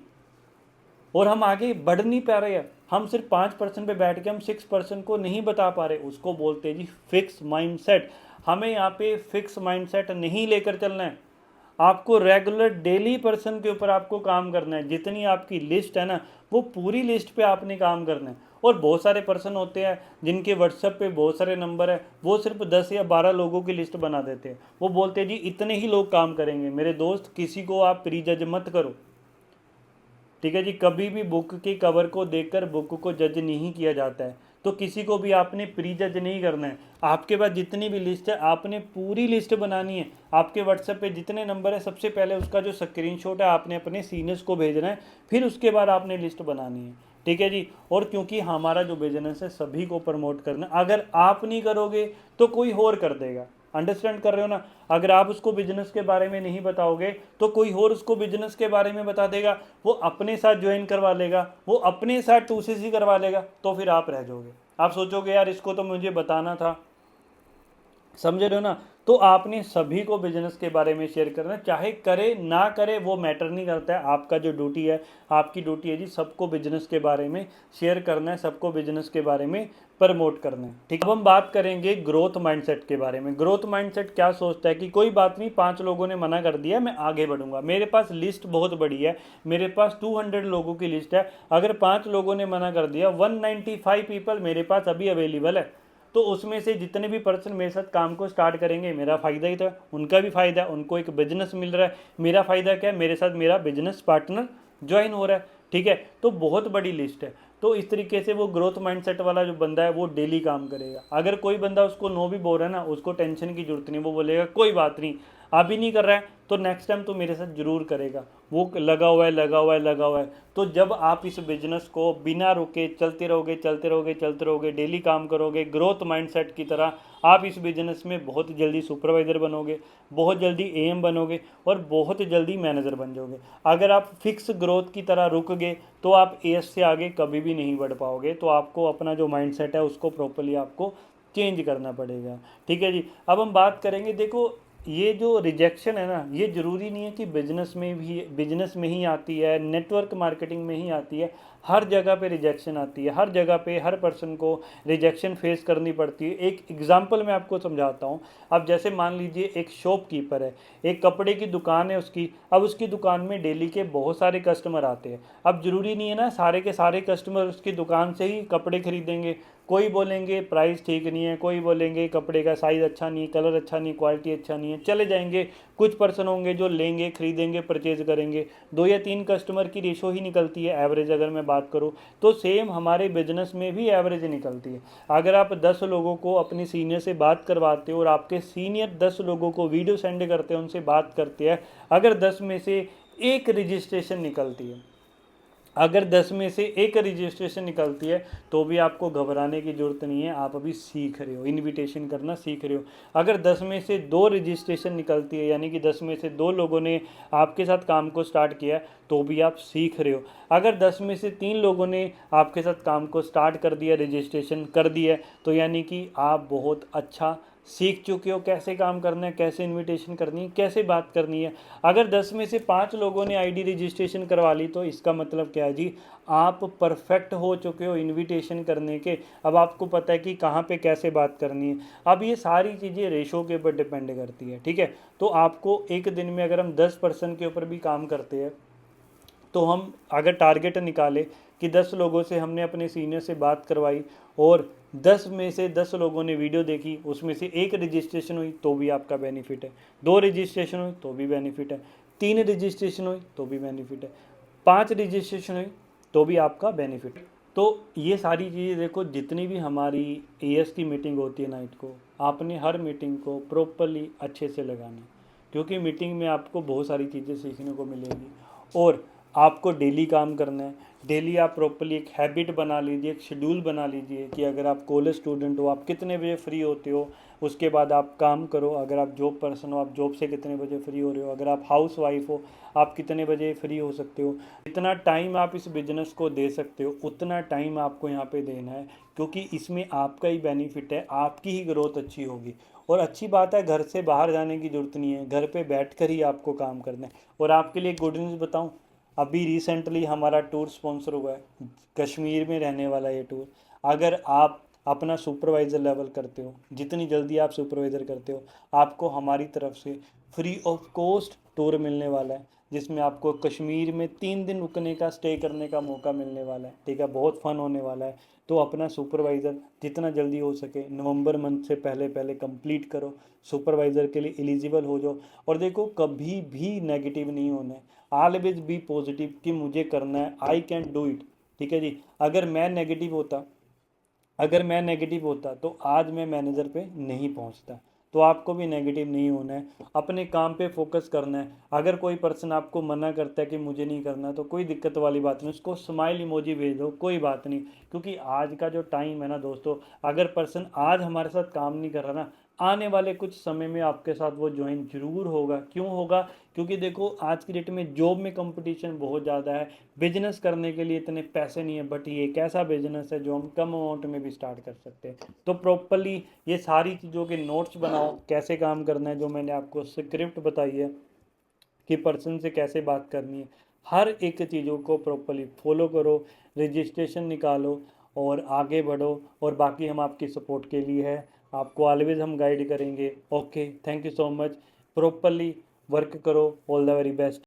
और हम आगे बढ़ नहीं पा रहे हैं। हम सिर्फ 5% पे बैठ के हम 6% को नहीं बता पा रहे, उसको बोलते हैं जी फिक्स माइंडसेट। हमें यहाँ पे फिक्स माइंडसेट नहीं लेकर चलना है, आपको रेगुलर डेली पर्सन के ऊपर आपको काम करना है। जितनी आपकी लिस्ट है ना, वो पूरी लिस्ट पे आपने काम करना है। और बहुत सारे पर्सन होते हैं जिनके व्हाट्सएप पे बहुत सारे नंबर है, वो सिर्फ 10 या 12 लोगों की लिस्ट बना देते हैं। वो बोलते हैं जी इतने ही लोग काम करेंगे। मेरे दोस्त, किसी को आप प्री जज मत करो, ठीक है जी। कभी भी बुक के कवर को देखकर बुक को जज नहीं किया जाता है, तो किसी को भी आपने प्री जज नहीं करना है। आपके पास जितनी भी लिस्ट है, आपने पूरी लिस्ट बनानी है। आपके व्हाट्सएप पे जितने नंबर है, सबसे पहले उसका जो स्क्रीनशॉट है आपने अपने सीनियर्स को भेजना है, फिर उसके बाद आपने लिस्ट बनानी है, ठीक है जी। और क्योंकि हमारा जो बिजनेस है सभी को प्रमोट करना, अगर आप नहीं करोगे तो कोई और कर देगा। अंडरस्टैंड कर रहे हो ना। अगर आप उसको बिजनेस के बारे में नहीं बताओगे तो कोई और उसको बिजनेस के बारे में बता देगा, वो अपने साथ ज्वाइन करवा लेगा, वो अपने साथ 2cc करवा लेगा, तो फिर आप रह जाओगे। आप सोचोगे यार इसको तो मुझे बताना था, समझ रहे हो ना। तो आपने सभी को बिजनेस के बारे में शेयर करना है, चाहे करे ना करे वो मैटर नहीं करता है। आपका जो ड्यूटी है, आपकी ड्यूटी है जी सबको बिजनेस के बारे में शेयर करना है, सबको बिजनेस के बारे में प्रमोट करना है। ठीक है, अब हम बात करेंगे ग्रोथ माइंडसेट के बारे में। ग्रोथ माइंडसेट क्या सोचता है कि कोई बात नहीं, 5 लोगों ने मना कर दिया, मैं आगे बढ़ूंगा, मेरे पास लिस्ट बहुत बड़ी है, मेरे पास 200 लोगों की लिस्ट है, अगर 5 लोगों ने मना कर दिया, 195 पीपल मेरे पास अभी अवेलेबल है, तो उसमें से जितने भी पर्सन मेरे साथ काम को स्टार्ट करेंगे मेरा फ़ायदा ही तो है, उनका भी फ़ायदा है, उनको एक बिजनेस मिल रहा है, मेरा फ़ायदा क्या है, मेरे साथ मेरा बिजनेस पार्टनर ज्वाइन हो रहा है। ठीक है, तो बहुत बड़ी लिस्ट है। तो इस तरीके से वो ग्रोथ माइंडसेट वाला जो बंदा है वो डेली काम करेगा। अगर कोई बंदा उसको नो भी बोल रहा है ना, उसको टेंशन की जरूरत नहीं, वो बोलेगा कोई बात नहीं, अभी नहीं कर रहा है तो नेक्स्ट टाइम तो मेरे साथ जरूर करेगा, वो लगा हुआ है लगा हुआ है लगा हुआ है। तो जब आप इस बिजनेस को बिना रुके चलते रहोगे चलते रहोगे चलते रहोगे, डेली काम करोगे ग्रोथ माइंडसेट की तरह, आप इस बिजनेस में बहुत जल्दी सुपरवाइज़र बनोगे, बहुत जल्दी एएम बनोगे और बहुत जल्दी मैनेजर बन जाओगे। अगर आप फिक्स ग्रोथ की तरह रुक गए तो आप एएस से आगे कभी भी नहीं बढ़ पाओगे। तो आपको अपना जो माइंडसेट है उसको प्रॉपर्ली आपको चेंज करना पड़ेगा। ठीक है जी, अब हम बात करेंगे, देखो ये जो रिजेक्शन है ना, ये ज़रूरी नहीं है कि बिजनेस में ही आती है, नेटवर्क मार्केटिंग में ही आती है, हर जगह पे रिजेक्शन आती है, हर जगह पे हर पर्सन को रिजेक्शन फेस करनी पड़ती है। एक एग्जांपल मैं आपको समझाता हूँ। अब जैसे मान लीजिए एक शॉपकीपर है, एक कपड़े की दुकान है उसकी, अब उसकी दुकान में डेली के बहुत सारे कस्टमर आते हैं। अब ज़रूरी नहीं है ना सारे के सारे कस्टमर उसकी दुकान से ही कपड़े खरीदेंगे, कोई बोलेंगे प्राइस ठीक नहीं है, कोई बोलेंगे कपड़े का साइज़ अच्छा नहीं, कलर अच्छा नहीं, क्वालिटी अच्छा नहीं है, चले जाएंगे। कुछ पर्सन होंगे जो लेंगे, खरीदेंगे, परचेज करेंगे। 2 या 3 कस्टमर की रेशो ही निकलती है एवरेज, अगर मैं बात करूँ तो सेम हमारे बिजनेस में भी एवरेज निकलती है। अगर आप 10 लोगों को अपने सीनियर से बात करवाते हो और आपके सीनियर 10 लोगों को वीडियो सेंड करते हैं, उनसे बात करते हैं, अगर 10 में से एक रजिस्ट्रेशन निकलती है, अगर 10 में से एक रजिस्ट्रेशन निकलती है तो भी आपको घबराने की ज़रूरत नहीं है, आप अभी सीख रहे हो, इनविटेशन करना सीख रहे हो। अगर 10 में से 2 रजिस्ट्रेशन निकलती है, यानी कि 10 में से 2 लोगों ने आपके साथ काम को स्टार्ट किया तो भी आप सीख रहे हो। अगर 10 में से 3 लोगों ने आपके साथ काम को स्टार्ट कर दिया, रजिस्ट्रेशन कर दिया, तो यानी कि आप बहुत अच्छा सीख चुके हो कैसे काम करना है, कैसे इनविटेशन करनी है, कैसे बात करनी है। अगर 10 में से 5 लोगों ने आईडी रजिस्ट्रेशन करवा ली तो इसका मतलब क्या है जी, आप परफेक्ट हो चुके हो इनविटेशन करने के। अब आपको पता है कि कहाँ पे कैसे बात करनी है। अब ये सारी चीज़ें रेशो के ऊपर डिपेंड करती है। ठीक है, तो आपको एक दिन में अगर हम 10 पर्सन के ऊपर भी काम करते हैं तो हम अगर टारगेट निकाले कि 10 लोगों से हमने अपने सीनियर से बात करवाई और 10 में से 10 लोगों ने वीडियो देखी, उसमें से एक रजिस्ट्रेशन हुई तो भी आपका बेनिफिट है, 2 रजिस्ट्रेशन हुई तो भी बेनिफिट है, 3 रजिस्ट्रेशन हुई तो भी बेनिफिट है, 5 रजिस्ट्रेशन हुई तो भी आपका बेनिफिट है। तो ये सारी चीज़ें देखो, जितनी भी हमारी एएस की मीटिंग होती है नाइट को, आपने हर मीटिंग को प्रॉपरली अच्छे से लगाना है, क्योंकि मीटिंग में आपको बहुत सारी चीज़ें सीखने को मिलेगी और आपको डेली काम करना है। डेली आप प्रॉपरली एक हैबिट बना लीजिए, एक शेड्यूल बना लीजिए कि अगर आप कॉलेज स्टूडेंट हो आप कितने बजे फ्री होते हो, उसके बाद आप काम करो। अगर आप जॉब पर्सन हो आप जॉब से कितने बजे फ्री हो रहे हो, अगर आप हाउस वाइफ हो आप कितने बजे फ्री हो सकते हो। जितना टाइम आप इस बिज़नेस को दे सकते हो उतना टाइम आपको यहाँ पे देना है, क्योंकि इसमें आपका ही बेनिफिट है, आपकी ही ग्रोथ अच्छी होगी। और अच्छी बात है, घर से बाहर जाने की ज़रूरत नहीं है, घर पे बैठकर ही आपको काम करना है। और आपके लिए गुड न्यूज़ बताऊं, अभी रिसेंटली हमारा टूर स्पॉन्सर हुआ है, कश्मीर में रहने वाला ये टूर। अगर आप अपना सुपरवाइज़र लेवल करते हो, जितनी जल्दी आप सुपरवाइज़र करते हो, आपको हमारी तरफ से फ्री ऑफ कॉस्ट टूर मिलने वाला है, जिसमें आपको कश्मीर में 3 दिन रुकने का, स्टे करने का मौका मिलने वाला है। ठीक है, बहुत फन होने वाला है। तो अपना सुपरवाइज़र जितना जल्दी हो सके नवंबर मंथ से पहले पहले कंप्लीट करो, सुपरवाइज़र के लिए एलिजिबल हो जाओ। और देखो, कभी भी नेगेटिव नहीं होना है, ऑलवेज बी पॉजिटिव कि मुझे करना है, आई कैन डू इट। ठीक है जी, अगर मैं नेगेटिव होता तो आज मैं मैनेजर पे नहीं पहुंचता। तो आपको भी नेगेटिव नहीं होना है, अपने काम पे फोकस करना है। अगर कोई पर्सन आपको मना करता है कि मुझे नहीं करना, तो कोई दिक्कत वाली बात नहीं, उसको स्माइल इमोजी भेज दो, कोई बात नहीं। क्योंकि आज का जो टाइम है ना दोस्तों, अगर पर्सन आज हमारे साथ काम नहीं कर रहा ना, आने वाले कुछ समय में आपके साथ वो ज्वाइन जरूर होगा। क्यों होगा? क्योंकि देखो आज की डेट में जॉब में कंपटीशन बहुत ज़्यादा है, बिजनेस करने के लिए इतने पैसे नहीं है, बट ये एक ऐसा बिजनेस है जो हम कम अमाउंट में भी स्टार्ट कर सकते हैं। तो प्रॉपरली ये सारी चीज़ों के नोट्स बनाओ, कैसे काम करना है, जो मैंने आपको स्क्रिप्ट बताई है कि पर्सन से कैसे बात करनी है, हर एक चीज़ों को प्रॉपरली फॉलो करो, रजिस्ट्रेशन निकालो और आगे बढ़ो। और बाकी हम आपकी सपोर्ट के लिए है, आपको ऑलवेज हम गाइड करेंगे। Okay, thank you so much. Properly work करो। All the very best.